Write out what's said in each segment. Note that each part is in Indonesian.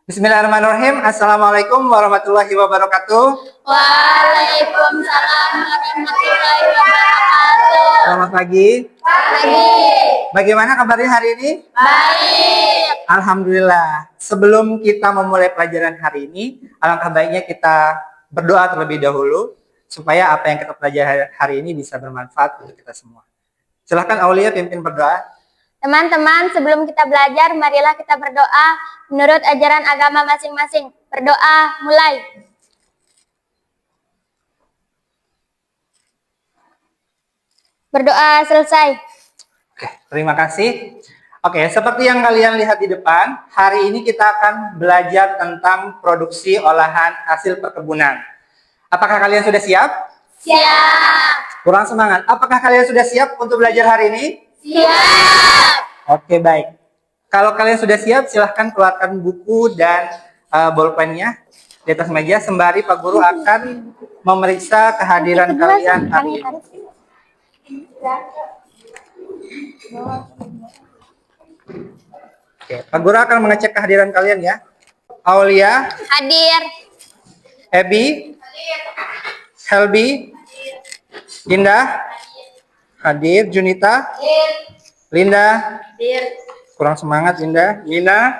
Bismillahirrahmanirrahim. Assalamualaikum warahmatullahi wabarakatuh. Waalaikumsalam warahmatullahi wabarakatuh. Selamat pagi. Pagi. Bagaimana kabarnya hari ini? Baik. Alhamdulillah. Sebelum kita memulai pelajaran hari ini, alangkah baiknya kita berdoa terlebih dahulu supaya apa yang kita pelajari hari ini bisa bermanfaat untuk kita semua. Silahkan Aulia pimpin berdoa. Teman-teman, sebelum kita belajar, marilah kita berdoa menurut ajaran agama masing-masing. Berdoa, mulai. Berdoa selesai. Oke, terima kasih. Oke, seperti yang kalian lihat di depan, hari ini kita akan belajar tentang produksi olahan hasil perkebunan. Apakah kalian sudah siap? Siap. Kurang semangat. Apakah kalian sudah siap untuk belajar hari ini? Siap. Oke, baik. Kalau kalian sudah siap, silahkan keluarkan buku dan bolpennya di atas meja. Sembari Pak Guru akan memeriksa kehadiran kalian hari ini. Oke, Pak Guru akan mengecek kehadiran kalian ya. Aulia, Hadir. Ebi, Helbi, Indah, hadir. Junita, Linda, kurang semangat Linda. Nina,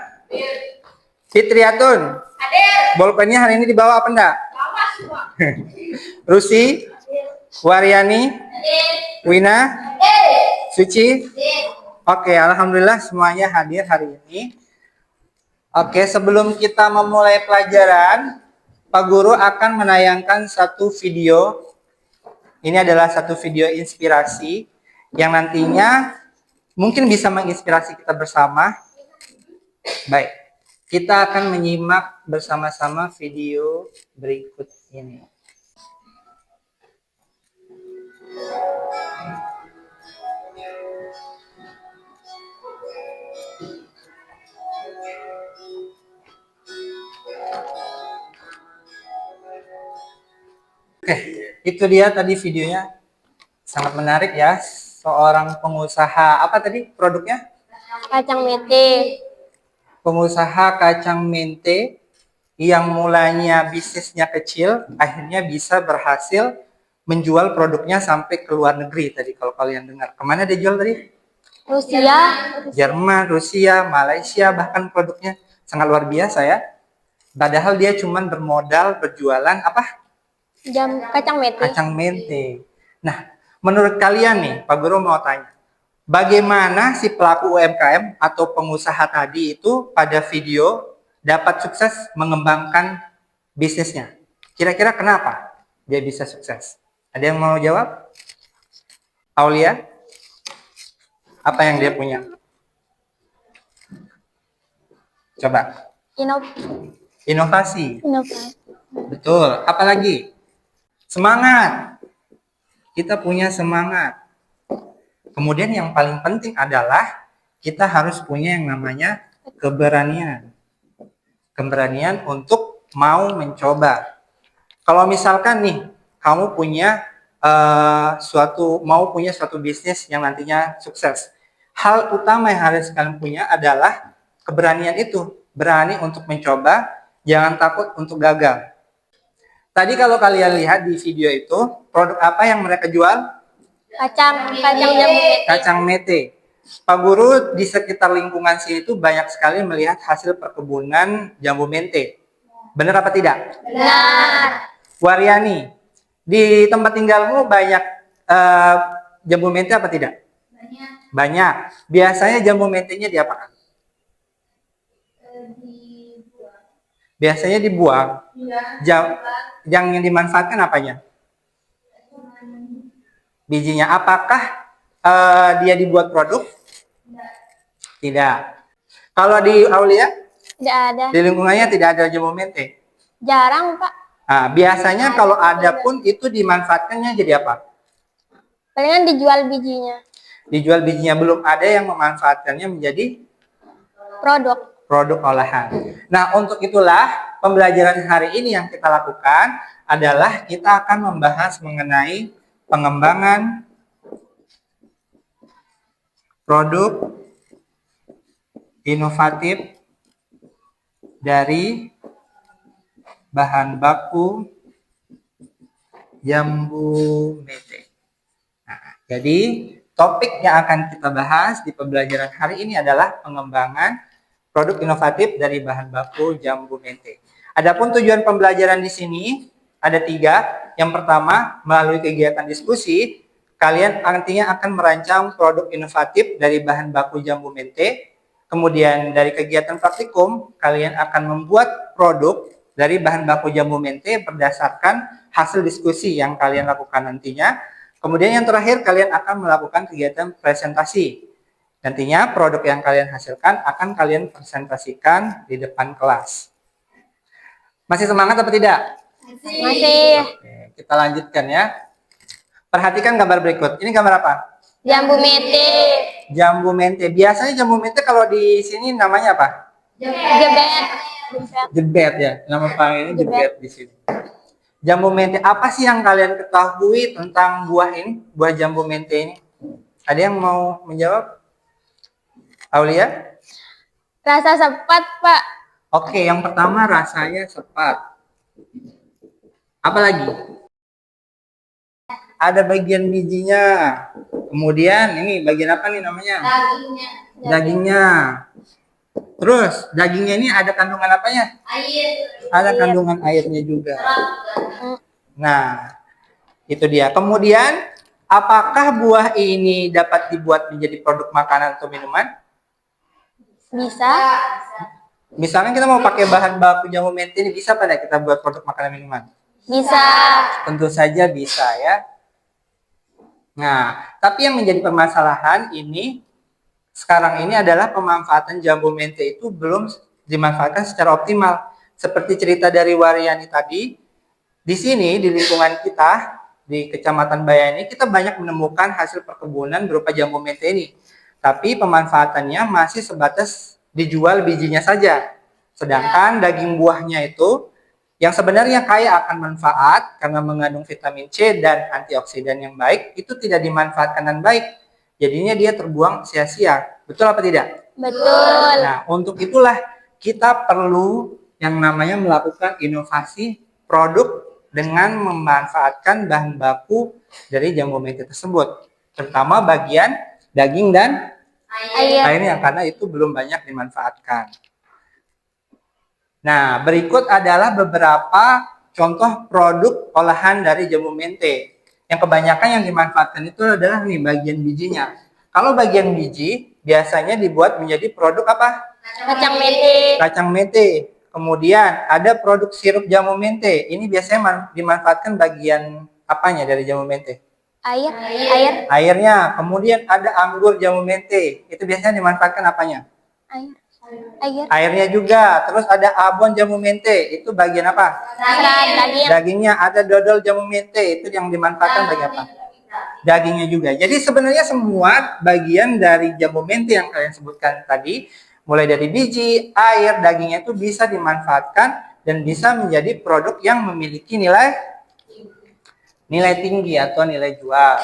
Fitriatun, bolpennya hari ini dibawa apa enggak? Rusi, Waryani, Wina, Suci. Oke, alhamdulillah semuanya hadir hari ini. Oke, sebelum kita memulai pelajaran, Pak Guru akan menayangkan satu video. Ini adalah satu video inspirasi yang nantinya mungkin bisa menginspirasi kita bersama. Baik, kita akan menyimak bersama-sama video berikut ini. Oke, itu dia tadi videonya. Sangat menarik ya. Seorang pengusaha, apa tadi produknya? Kacang mete. Pengusaha kacang mente yang mulanya bisnisnya kecil, akhirnya bisa berhasil menjual produknya sampai ke luar negeri tadi kalau kalian dengar. Kemana dia jual tadi? Rusia. Jerman, Rusia, Malaysia, bahkan produknya sangat luar biasa ya. Padahal dia cuma bermodal berjualan apa? Kacang mete. Kacang mente. Nah, menurut kalian nih, Pak Guru mau tanya, bagaimana si pelaku UMKM atau pengusaha tadi itu pada video dapat sukses mengembangkan bisnisnya? Kira-kira kenapa dia bisa sukses? Ada yang mau jawab? Aulia? Apa yang dia punya? Coba. Inovasi. Betul. Apalagi? Semangat. Kita punya semangat. Kemudian yang paling penting adalah kita harus punya yang namanya keberanian. Keberanian untuk mau mencoba. Kalau misalkan nih, kamu punya suatu bisnis yang nantinya sukses. Hal utama yang harus kalian punya adalah keberanian itu. Berani untuk mencoba, jangan takut untuk gagal. Tadi kalau kalian lihat di video itu, produk apa yang mereka jual? Kacang jambu mete. Kacang mete. Pak Guru di sekitar lingkungan sini itu banyak sekali melihat hasil perkebunan jambu mente. Benar apa tidak? Benar. Waryani, di tempat tinggalmu banyak jambu mente apa tidak? Banyak. Banyak. Biasanya jambu mentenya diapakan? Biasanya dibuang. Yang dimanfaatkan apanya? Bijinya. Apakah dia dibuat produk? Tidak. Kalau di Aulia? Tidak ada. Di lingkungannya tidak ada jambu mente? Jarang, Pak. Nah, biasanya kalau ada pun itu dimanfaatkannya jadi apa? Palingan dijual bijinya. Dijual bijinya, belum ada yang memanfaatkannya menjadi produk olahan. Nah, untuk itulah pembelajaran hari ini yang kita lakukan adalah kita akan membahas mengenai pengembangan produk inovatif dari bahan baku jambu mete. Nah, jadi topik yang akan kita bahas di pembelajaran hari ini adalah pengembangan produk inovatif dari bahan baku jambu mete. Adapun tujuan pembelajaran di sini ada 3. Yang pertama, melalui kegiatan diskusi, kalian nantinya akan merancang produk inovatif dari bahan baku jambu mete. Kemudian dari kegiatan praktikum, kalian akan membuat produk dari bahan baku jambu mete berdasarkan hasil diskusi yang kalian lakukan nantinya. Kemudian yang terakhir, kalian akan melakukan kegiatan presentasi. Nantinya produk yang kalian hasilkan akan kalian presentasikan di depan kelas. Masih semangat atau tidak? Masih. Oke, kita lanjutkan ya. Perhatikan gambar berikut. Ini gambar apa? Jambu mete. Jambu mente. Biasanya jambu mente kalau di sini namanya apa? Jebet. Jebet ya. Nama panggilnya jebet di sini. Jambu mente. Apa sih yang kalian ketahui tentang buah ini? Buah jambu mente ini? Ada yang mau menjawab? Aulia? Rasa sepat, Pak. Oke, yang pertama rasanya sepat. Apa lagi? Ada bagian bijinya. Kemudian ini bagian apa nih namanya? Dagingnya. Terus dagingnya ini ada kandungan apanya? Air. Ada kandungan airnya juga. Nah, itu dia. Kemudian, apakah buah ini dapat dibuat menjadi produk makanan atau minuman? Bisa. Misalnya kita mau pakai bahan baku jambu mente ini, bisa pada kita buat produk makanan minuman? Bisa. Tentu saja bisa ya. Nah, tapi yang menjadi permasalahan ini sekarang ini adalah pemanfaatan jambu mente itu belum dimanfaatkan secara optimal. Seperti cerita dari Waryani tadi, di sini di lingkungan kita di Kecamatan Bayani kita banyak menemukan hasil perkebunan berupa jambu mente ini. Tapi pemanfaatannya masih sebatas dijual bijinya saja. Sedangkan daging buahnya itu yang sebenarnya kaya akan manfaat karena mengandung vitamin C dan antioksidan yang baik, itu tidak dimanfaatkan dengan baik. Jadinya dia terbuang sia-sia. Betul apa tidak? Betul. Nah, untuk itulah kita perlu yang namanya melakukan inovasi produk dengan memanfaatkan bahan baku dari jambu mente tersebut. Terutama bagian daging dan airnya karena itu belum banyak dimanfaatkan. Nah, berikut adalah beberapa contoh produk olahan dari jambu mente. Yang kebanyakan yang dimanfaatkan itu adalah nih bagian bijinya. Kalau bagian biji biasanya dibuat menjadi produk apa? Kacang mete. Kacang mete. Kemudian ada produk sirup jambu mente. Ini biasanya dimanfaatkan bagian apanya dari jambu mente? Air. Airnya. Kemudian ada anggur jambu mente. Itu biasanya dimanfaatkan apanya? Air. Airnya juga. Terus ada abon jambu mente. Itu bagian apa? Daging. Dagingnya. Ada dodol jambu mente. Itu yang dimanfaatkan bagian apa? Dagingnya juga. Jadi sebenarnya semua bagian dari jambu mente yang kalian sebutkan tadi, mulai dari biji, air, dagingnya itu bisa dimanfaatkan dan bisa menjadi produk yang memiliki nilai tinggi atau nilai jual.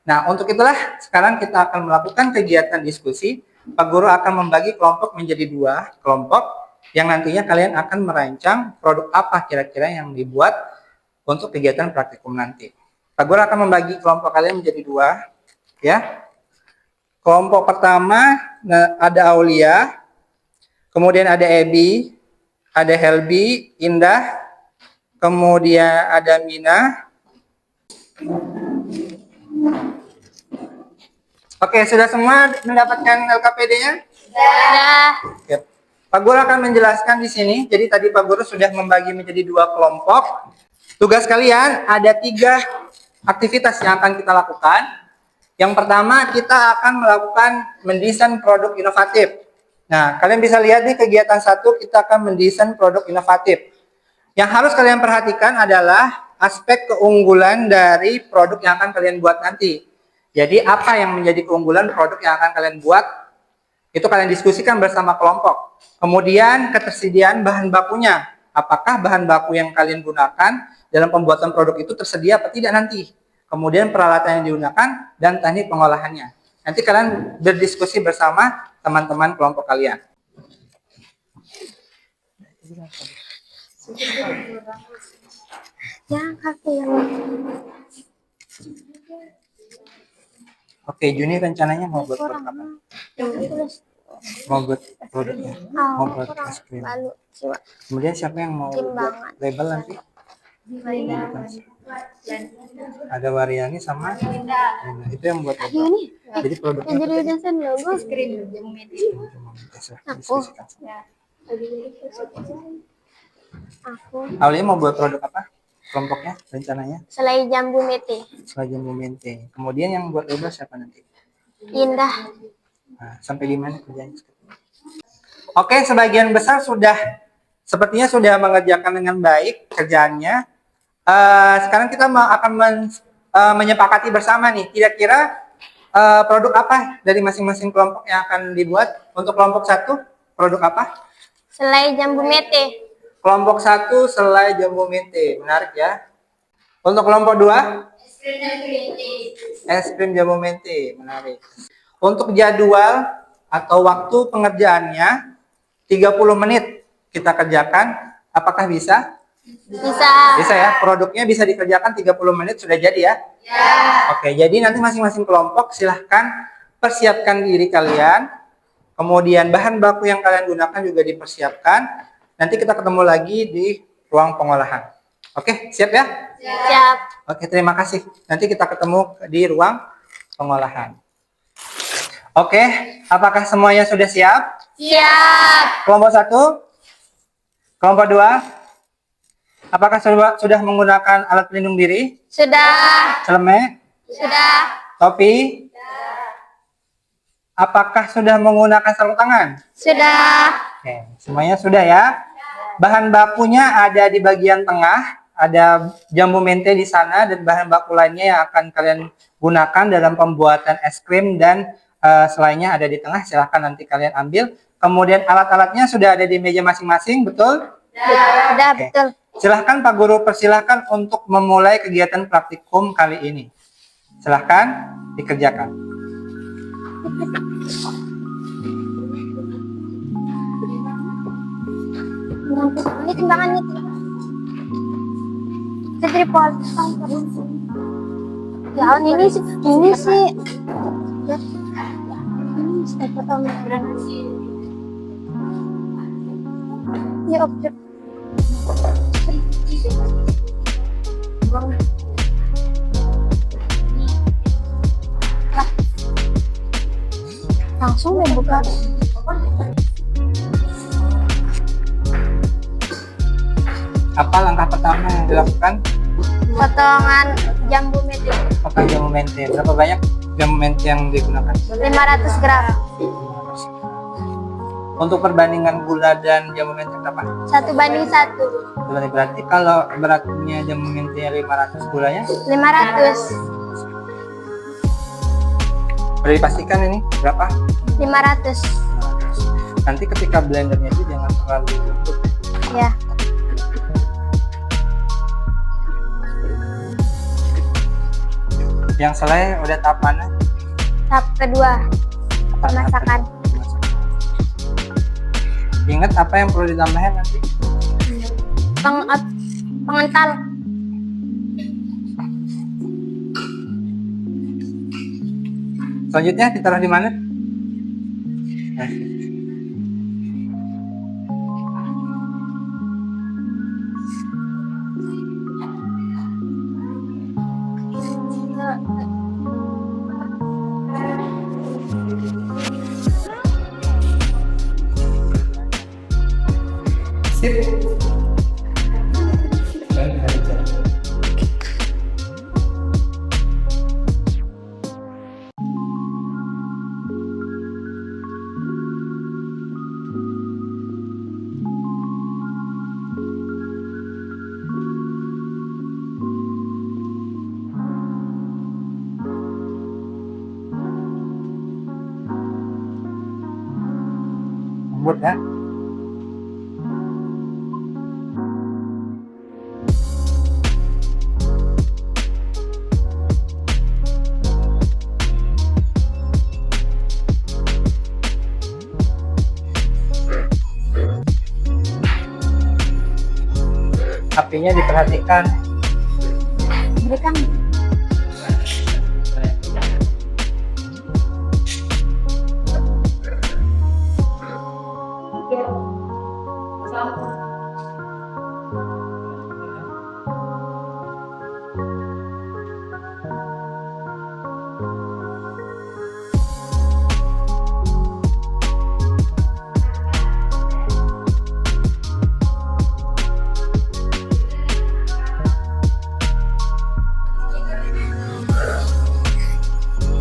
Nah, untuk itulah sekarang kita akan melakukan kegiatan diskusi. Pak Guru akan membagi kelompok menjadi 2 kelompok yang nantinya kalian akan merancang produk apa kira-kira yang dibuat untuk kegiatan praktikum nanti. Pak Guru akan membagi kelompok kalian menjadi 2, ya. Kelompok pertama ada Aulia, kemudian ada Ebi, ada Helbi, Indah, kemudian ada Mina. Oke, sudah semua mendapatkan LKPD-nya? Sudah. Oke. Pak Guru akan menjelaskan di sini. Jadi tadi Pak Guru sudah membagi menjadi 2 kelompok. Tugas kalian ada 3 aktivitas yang akan kita lakukan. Yang pertama, kita akan melakukan mendesain produk inovatif. Nah, kalian bisa lihat nih kegiatan 1, kita akan mendesain produk inovatif. Yang harus kalian perhatikan adalah aspek keunggulan dari produk yang akan kalian buat nanti. Jadi apa yang menjadi keunggulan produk yang akan kalian buat, itu kalian diskusikan bersama kelompok. Kemudian ketersediaan bahan bakunya. Apakah bahan baku yang kalian gunakan dalam pembuatan produk itu tersedia atau tidak nanti. Kemudian peralatan yang digunakan dan teknik pengolahannya. Nanti kalian berdiskusi bersama teman-teman kelompok kalian. Yang kaki yang Oke, Juni rencananya mau buat produk apa? Mau buat produknya? Mau buat es krim. Lalu siwa Kemudian siapa yang mau buat timbangan. label nanti? Ada Waryani sama Linda. Itu yang buat label. Ini Jadi produknya yang jadi desain logo. Aku. Aku Aulia mau buat produk apa? Kelompoknya rencananya? selai jambu mete. Selagi Momente. Kemudian yang buat label siapa nanti? Indah. Nah, sampai di mana kerjanya? Oke, sebagian besar sepertinya sudah mengerjakan dengan baik kerjaannya. Sekarang kita akan menyepakati bersama nih, kira-kira produk apa dari masing-masing kelompok yang akan dibuat. Untuk kelompok 1, produk apa? Selai jambu mete. Kelompok 1, selai jambu mente. Menarik ya. Untuk kelompok 2, es krim jambu mente. Menarik. Untuk jadwal atau waktu pengerjaannya 30 menit kita kerjakan. Apakah bisa? Bisa. Bisa ya. Produknya bisa dikerjakan 30 menit sudah jadi ya? Ya. Oke, jadi nanti masing-masing kelompok silahkan persiapkan diri kalian. Kemudian bahan baku yang kalian gunakan juga dipersiapkan. Nanti kita ketemu lagi di ruang pengolahan. Oke, siap ya? Siap. Oke, terima kasih. Nanti kita ketemu di ruang pengolahan. Oke, apakah semuanya sudah siap? Siap. Kelompok 1? Kelompok 2? Apakah sudah menggunakan alat pelindung diri? Sudah. Celemek? Sudah. Topi? Apakah sudah menggunakan sarung tangan? Sudah. Oke, semuanya sudah ya. Bahan bakunya ada di bagian tengah, ada jambu mente di sana dan bahan baku lainnya yang akan kalian gunakan dalam pembuatan es krim dan selainnya ada di tengah. Silahkan nanti kalian ambil. Kemudian alat-alatnya sudah ada di meja masing-masing, betul? Sudah, Oke. betul. Silahkan Pak Guru persilahkan untuk memulai kegiatan praktikum kali ini. Silahkan dikerjakan. Ini timbangannya. Tripod. Ya, ini sih. Ya. Ini stepper ya, objek. Lah. Langsung deh buka. Apa langkah pertama yang dilakukan? Potongan jambu mete Potong jambu mente. Berapa banyak jambu mente yang digunakan? 500 gram. Untuk perbandingan gula dan jambu mente berapa? 1:1. Berarti kalau beratnya jambu mente 500, gulanya 500. boleh dipastikan ini berapa? 500. Nanti ketika blendernya itu jangan terlalu lembut. Ya. Yang selai udah tahap mana? Tahap kedua. Pemasakan. Ingat apa yang perlu ditambahkan nanti? Pengental. Selanjutnya ditaruh di mana? Sip. Lembut ya. HP-nya diperhatikan. Berikan.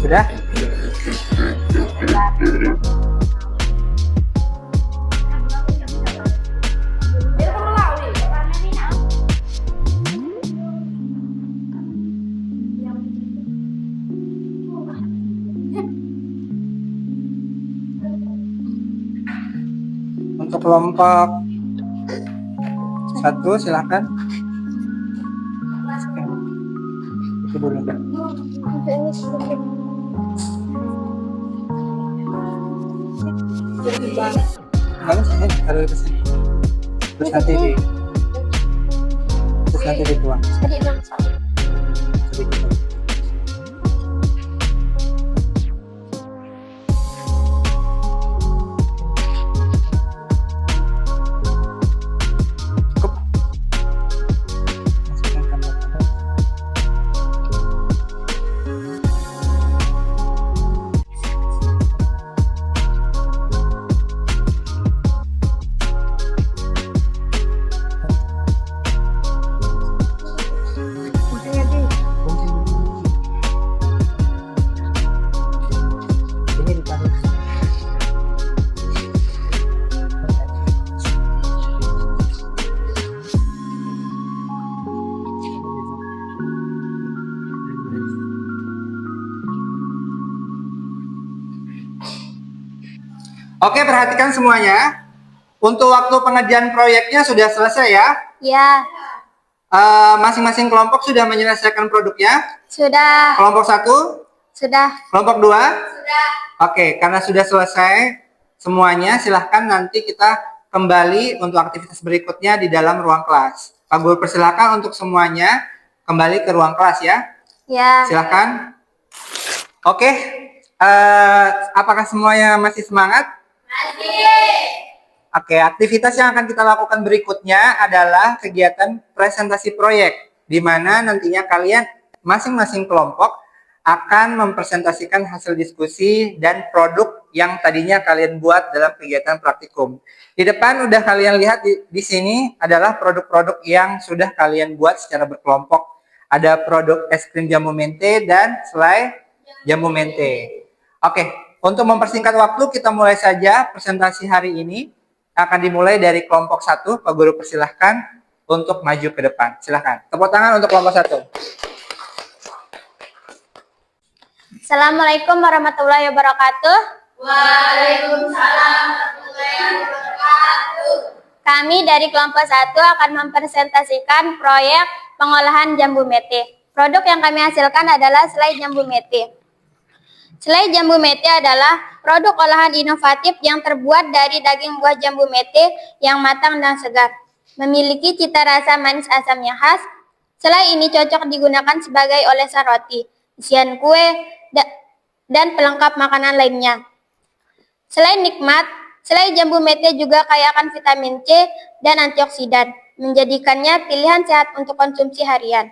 Sudah? Untuk kelompok 1 silakan. Itu dulu kan. Bagus ya, taruh ke sini. Terus nanti dituang. Sedikit. Cukup. Masukkan tambahkan. Ini ditaruh. Oke, perhatikan semuanya. Untuk waktu pengerjaan proyeknya sudah selesai ya. Ya, Masing-masing kelompok sudah menyelesaikan produknya. sudah. Kelompok 1, Sudah. kelompok 2. Sudah. Oke, karena sudah selesai semuanya, silahkan nanti kita kembali untuk aktivitas berikutnya di dalam ruang kelas. Pak Guru persilakan untuk semuanya kembali ke ruang kelas ya. Ya. Silahkan. Oke, apakah semuanya masih semangat? Oke, aktivitas yang akan kita lakukan berikutnya adalah kegiatan presentasi proyek, di mana nantinya kalian masing-masing kelompok akan mempresentasikan hasil diskusi dan produk yang tadinya kalian buat dalam kegiatan praktikum. Di depan udah kalian lihat di sini adalah produk-produk yang sudah kalian buat secara berkelompok. Ada produk es krim jambu mente dan selai jambu mente. Oke, untuk mempersingkat waktu kita mulai saja presentasi hari ini. Akan dimulai dari kelompok 1. Pak Guru persilahkan untuk maju ke depan. Silahkan. Tepuk tangan untuk kelompok 1. Assalamualaikum warahmatullahi wabarakatuh. Waalaikumsalam warahmatullahi wabarakatuh. Kami dari kelompok 1 akan mempresentasikan proyek pengolahan jambu mete. Produk yang kami hasilkan adalah selai jambu mete. Selai jambu mete adalah produk olahan inovatif yang terbuat dari daging buah jambu mete yang matang dan segar. Memiliki cita rasa manis asam yang khas. Selai ini cocok digunakan sebagai olesan roti, isian kue, dan pelengkap makanan lainnya. Selain nikmat, selai jambu mete juga kaya akan vitamin C dan antioksidan, menjadikannya pilihan sehat untuk konsumsi harian.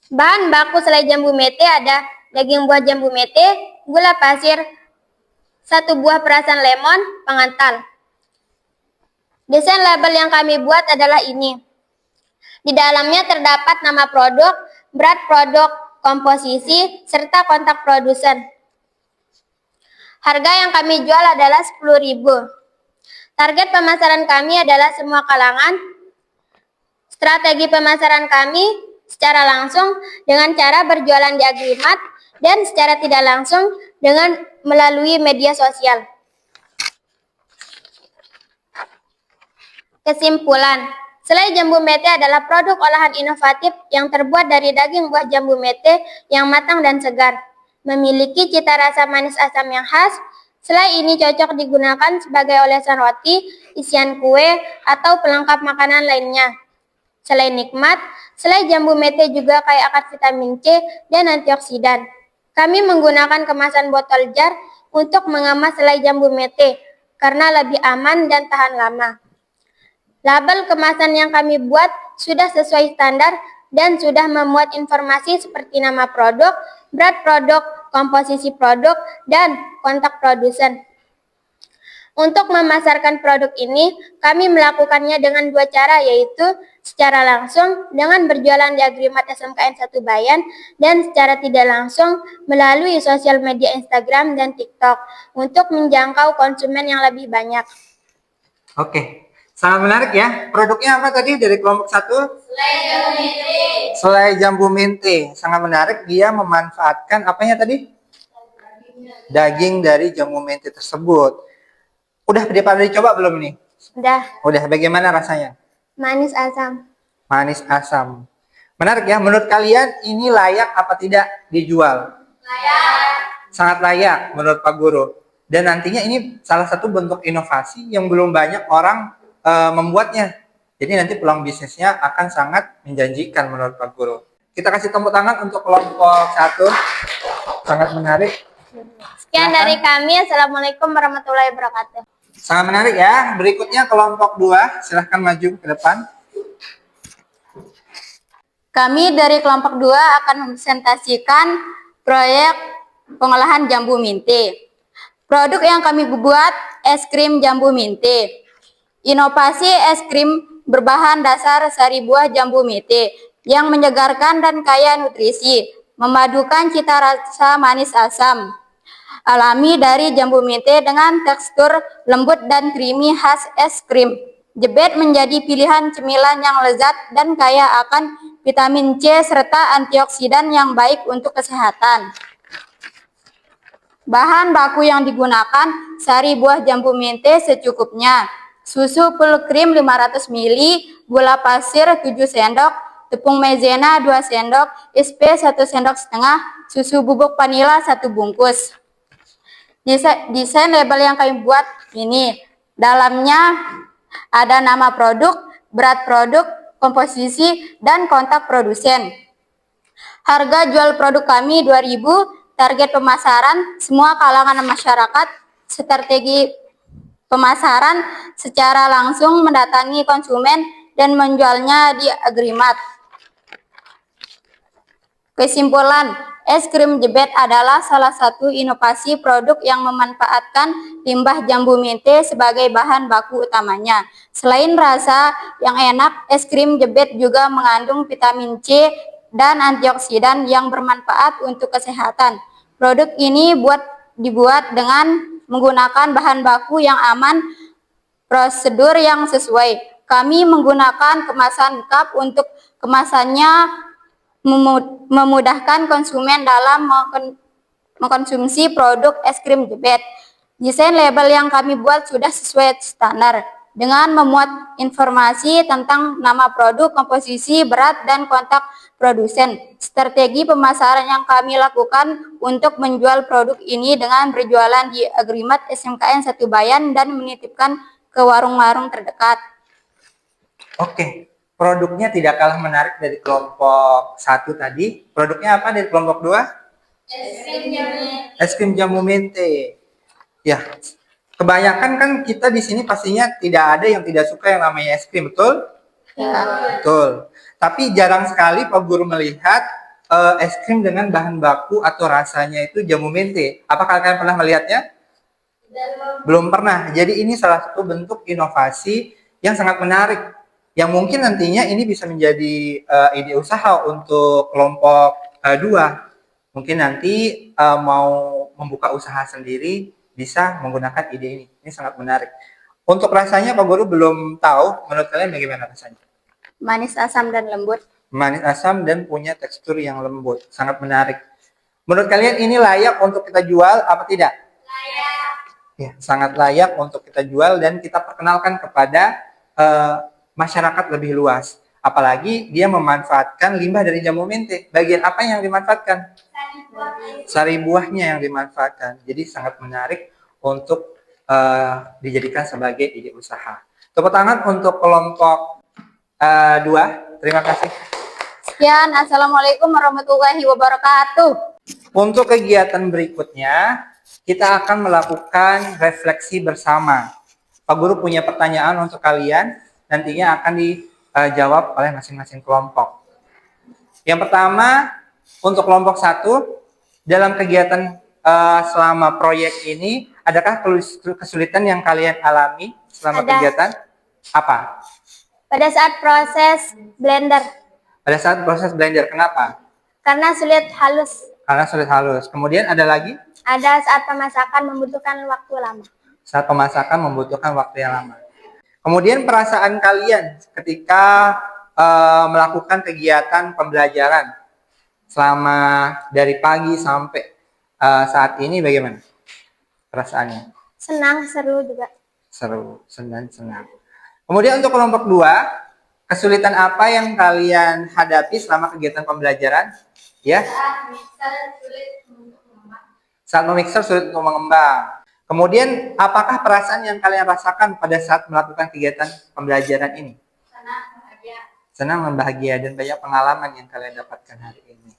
Bahan baku selai jambu mete ada daging buah jambu mete, gula pasir, 1 buah perasan lemon, pengantal. Desain label yang kami buat adalah ini. Di dalamnya terdapat nama produk, berat produk, komposisi, serta kontak produsen. Harga yang kami jual adalah 10.000. Target pemasaran kami adalah semua kalangan. Strategi pemasaran kami secara langsung dengan cara berjualan di Agrimat dan secara tidak langsung dengan melalui media sosial. Kesimpulan, selai jambu mete adalah produk olahan inovatif yang terbuat dari daging buah jambu mete yang matang dan segar. Memiliki cita rasa manis asam yang khas. Selai ini cocok digunakan sebagai olesan roti, isian kue, atau pelengkap makanan lainnya. Selain nikmat, selai jambu mete juga kaya akan vitamin C dan antioksidan. Kami menggunakan kemasan botol jar untuk mengemas selai jambu mete karena lebih aman dan tahan lama. Label kemasan yang kami buat sudah sesuai standar dan sudah memuat informasi seperti nama produk, berat produk, komposisi produk, dan kontak produsen. Untuk memasarkan produk ini, kami melakukannya dengan dua cara, yaitu secara langsung dengan berjualan di Agrimat SMKN 1 Bayan dan secara tidak langsung melalui sosial media Instagram dan TikTok untuk menjangkau konsumen yang lebih banyak. Oke, sangat menarik ya. Produknya apa tadi dari kelompok 1? Selai jambu mente. Selai jambu mente. Sangat menarik, dia memanfaatkan apanya tadi? Daging dari jambu mente tersebut. Udah pada dicoba belum nih? Udah, bagaimana rasanya? Manis asam. Manis asam. Menarik ya, menurut kalian ini layak apa tidak dijual? Layak. Sangat layak menurut Pak Guru. Dan nantinya ini salah satu bentuk inovasi yang belum banyak orang membuatnya. Jadi nanti peluang bisnisnya akan sangat menjanjikan menurut Pak Guru. Kita kasih tepuk tangan untuk kelompok 1. Sangat menarik. Sekian dari kami. Assalamualaikum warahmatullahi wabarakatuh. Sangat menarik ya. Berikutnya kelompok 2. Silahkan maju ke depan. Kami dari kelompok 2 akan mempresentasikan proyek pengolahan jambu mente. Produk yang kami buat es krim jambu mente. Inovasi es krim berbahan dasar sari buah jambu mente yang menyegarkan dan kaya nutrisi, memadukan cita rasa manis asam alami dari jambu mente dengan tekstur lembut dan creamy khas es krim. Jebet menjadi pilihan cemilan yang lezat dan kaya akan vitamin C serta antioksidan yang baik untuk kesehatan. Bahan baku yang digunakan sari buah jambu mente secukupnya, susu full cream 500 ml, gula pasir 7 sendok, tepung maizena 2 sendok, SP 1 sendok setengah, susu bubuk vanila 1 bungkus. Desain label yang kami buat ini, dalamnya ada nama produk, berat produk, komposisi, dan kontak produsen. Harga jual produk kami 2.000, target pemasaran semua kalangan masyarakat, strategi pemasaran secara langsung mendatangi konsumen dan menjualnya di Agrimat. Kesimpulan, es krim Jebet adalah salah satu inovasi produk yang memanfaatkan limbah jambu mente sebagai bahan baku utamanya. Selain rasa yang enak, es krim Jebet juga mengandung vitamin C dan antioksidan yang bermanfaat untuk kesehatan. Produk ini dibuat dengan menggunakan bahan baku yang aman, prosedur yang sesuai. Kami menggunakan kemasan cup untuk kemasannya memudahkan konsumen dalam mengkonsumsi produk es krim Jebet. Desain label yang kami buat sudah sesuai standar dengan memuat informasi tentang nama produk, komposisi, berat, dan kontak produsen. Strategi pemasaran yang kami lakukan untuk menjual produk ini dengan berjualan di Agrimat SMKN 1 Bayan dan menitipkan ke warung-warung terdekat. Oke. Produknya tidak kalah menarik dari kelompok 1 tadi. Produknya apa dari kelompok 2? Es krim jambu mente. Ya, kebanyakan kan kita di sini pastinya tidak ada yang tidak suka yang namanya es krim, betul? Ya. Betul. Tapi jarang sekali Pak Guru melihat es krim dengan bahan baku atau rasanya itu jambu mente. Apakah kalian pernah melihatnya? Belum pernah. Jadi ini salah satu bentuk inovasi yang sangat menarik. Yang mungkin nantinya ini bisa menjadi ide usaha untuk kelompok 2. Mungkin nanti mau membuka usaha sendiri bisa menggunakan ide ini. Ini sangat menarik. Untuk rasanya Pak Guru belum tahu. Menurut kalian bagaimana rasanya? Manis, asam, dan lembut. Manis asam dan punya tekstur yang lembut. Sangat menarik. Menurut kalian ini layak untuk kita jual apa tidak? Layak. Ya, sangat layak untuk kita jual dan kita perkenalkan kepada masyarakat lebih luas. Apalagi dia memanfaatkan limbah dari jambu mente. Bagian apa yang dimanfaatkan? Sari buahnya yang dimanfaatkan. Jadi sangat menarik untuk dijadikan sebagai ide usaha. Tepuk tangan untuk kelompok 2. Terima kasih. Sekian, Assalamualaikum warahmatullahi wabarakatuh. Untuk kegiatan berikutnya, kita akan melakukan refleksi bersama. Pak Guru punya pertanyaan untuk kalian, nantinya akan dijawab oleh masing-masing kelompok. Yang pertama, untuk kelompok 1, dalam kegiatan selama proyek ini, adakah kesulitan yang kalian alami selama Ada. kegiatan? Apa? Pada saat proses blender, Pada saat proses blender, kenapa? karena sulit halus. Karena sulit halus. Kemudian ada lagi, Ada saat pemasakan membutuhkan waktu lama. saat pemasakan membutuhkan waktu yang lama. Kemudian perasaan kalian ketika melakukan kegiatan pembelajaran selama dari pagi sampai saat ini bagaimana perasaannya? Senang, seru juga. Seru, senang. Kemudian untuk kelompok 2, kesulitan apa yang kalian hadapi selama kegiatan pembelajaran? Ya, saat memixer sulit untuk mengembang. Kemudian, apakah perasaan yang kalian rasakan pada saat melakukan kegiatan pembelajaran ini? Senang, bahagia, dan banyak pengalaman yang kalian dapatkan hari ini.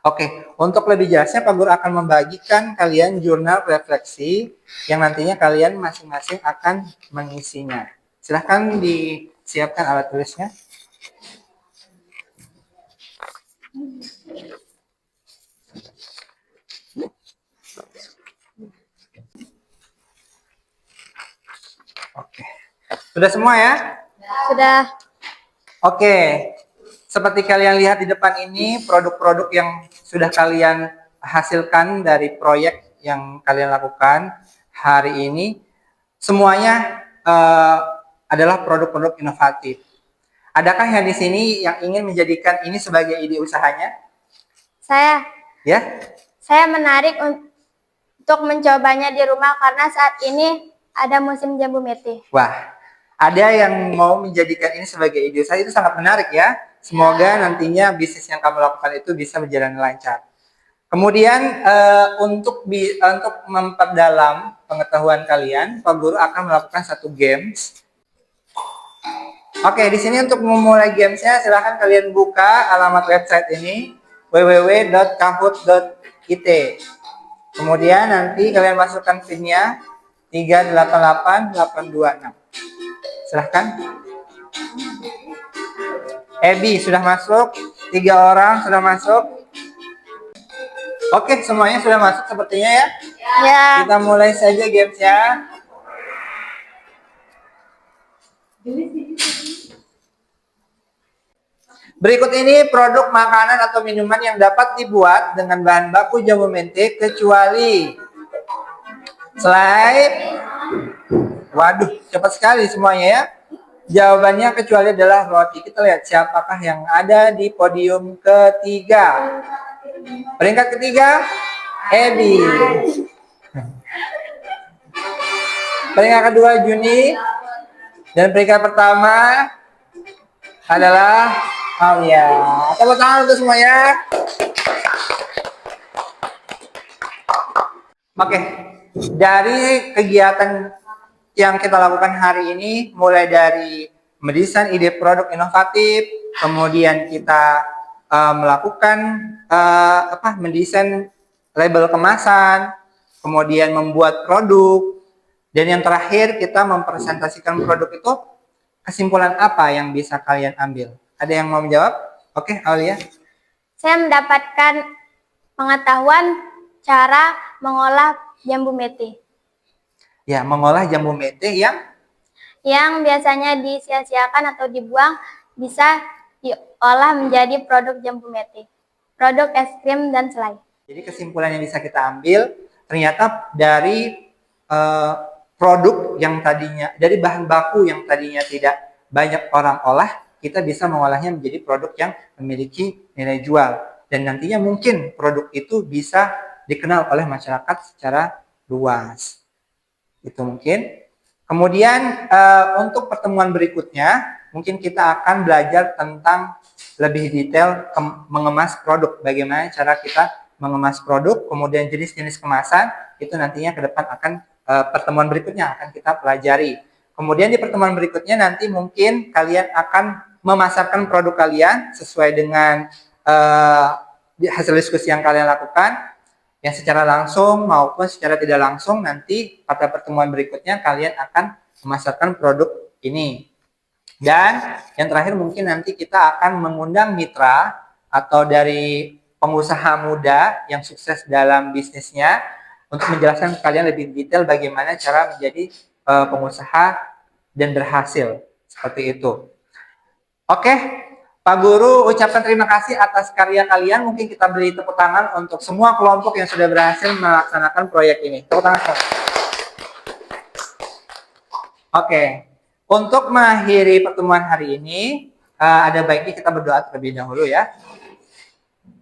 Oke, untuk lebih jelasnya Pak Guru akan membagikan kalian jurnal refleksi yang nantinya kalian masing-masing akan mengisinya. Silahkan disiapkan alat tulisnya. Oke, sudah semua ya? Sudah. Oke, seperti kalian lihat di depan ini, produk-produk yang sudah kalian hasilkan dari proyek yang kalian lakukan hari ini, semuanya adalah produk-produk inovatif. Adakah yang di sini yang ingin menjadikan ini sebagai ide usahanya? Saya Ya, menarik untuk mencobanya di rumah karena saat ini ada musim jambu mete. wah, ada yang mau menjadikan ini sebagai ide usaha, itu sangat menarik ya. Semoga nantinya bisnis yang kamu lakukan itu bisa berjalan lancar. Kemudian untuk memperdalam pengetahuan kalian, Pak Guru akan melakukan satu games. Oke, di sini untuk memulai gamesnya, silahkan kalian buka alamat website ini www.kahoot.it. Kemudian nanti kalian masukkan PIN-nya 388826. Silahkan. Ebi sudah masuk, 3 orang sudah masuk. Oke, semuanya sudah masuk sepertinya ya. Ya. Kita mulai saja gamesnya. Berikut ini produk makanan atau minuman yang dapat dibuat dengan bahan baku jambu mente kecuali slide. Waduh, cepat sekali semuanya ya. Jawabannya kecuali adalah roti. Kita lihat siapakah yang ada di podium ketiga. Peringkat ketiga, Ebi. Peringkat kedua, Juni. Dan peringkat pertama adalah Alia. Tepuk tangan untuk semuanya. Oke, dari kegiatan yang kita lakukan hari ini, mulai dari mendesain ide produk inovatif, kemudian kita melakukan mendesain label kemasan, kemudian membuat produk, dan yang terakhir kita mempresentasikan produk itu. Kesimpulan apa yang bisa kalian ambil? Ada yang mau menjawab? Oke, Aulia. Saya mendapatkan pengetahuan cara mengolah jambu mete Ya, mengolah jambu mente yang biasanya disia-siakan atau dibuang bisa diolah menjadi produk jambu mete, produk es krim dan selai. Jadi kesimpulan yang bisa kita ambil ternyata dari produk yang tadinya, dari bahan baku yang tadinya tidak banyak orang olah, kita bisa mengolahnya menjadi produk yang memiliki nilai jual. Dan nantinya mungkin produk itu bisa dikenal oleh masyarakat secara luas. Itu mungkin. Kemudian untuk pertemuan berikutnya, mungkin kita akan belajar tentang lebih detail mengemas produk. Bagaimana cara kita mengemas produk, kemudian jenis-jenis kemasan, itu nantinya ke depan akan pertemuan berikutnya akan kita pelajari. Kemudian di pertemuan berikutnya nanti mungkin kalian akan memasarkan produk kalian sesuai dengan hasil diskusi yang kalian lakukan, yang secara langsung maupun secara tidak langsung. Nanti pada pertemuan berikutnya kalian akan memasarkan produk ini. Dan yang terakhir mungkin nanti kita akan mengundang mitra atau dari pengusaha muda yang sukses dalam bisnisnya untuk menjelaskan ke kalian lebih detail bagaimana cara menjadi pengusaha dan berhasil. Seperti itu. Oke, Pak Guru ucapkan terima kasih atas karya kalian. Mungkin kita beri tepuk tangan untuk semua kelompok yang sudah berhasil melaksanakan proyek ini. Tepuk tangan. Oke, untuk mengakhiri pertemuan hari ini, ada baiknya kita berdoa terlebih dahulu ya.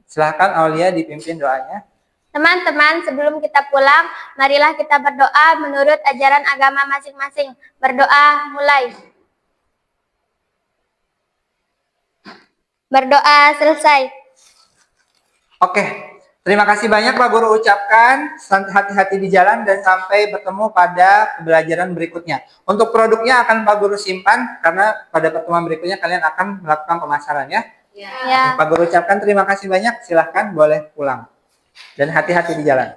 Silakan Aulia dipimpin doanya. Teman-teman, sebelum kita pulang, marilah kita berdoa menurut ajaran agama masing-masing. Berdoa mulai. Berdoa selesai. Oke, terima kasih banyak Pak Guru ucapkan. Hati-hati di jalan dan sampai bertemu pada pembelajaran berikutnya. Untuk produknya akan Pak Guru simpan karena pada pertemuan berikutnya kalian akan melakukan pemasaran ya. Ya. Pak Guru ucapkan terima kasih banyak. Silahkan boleh pulang. Dan hati-hati di jalan.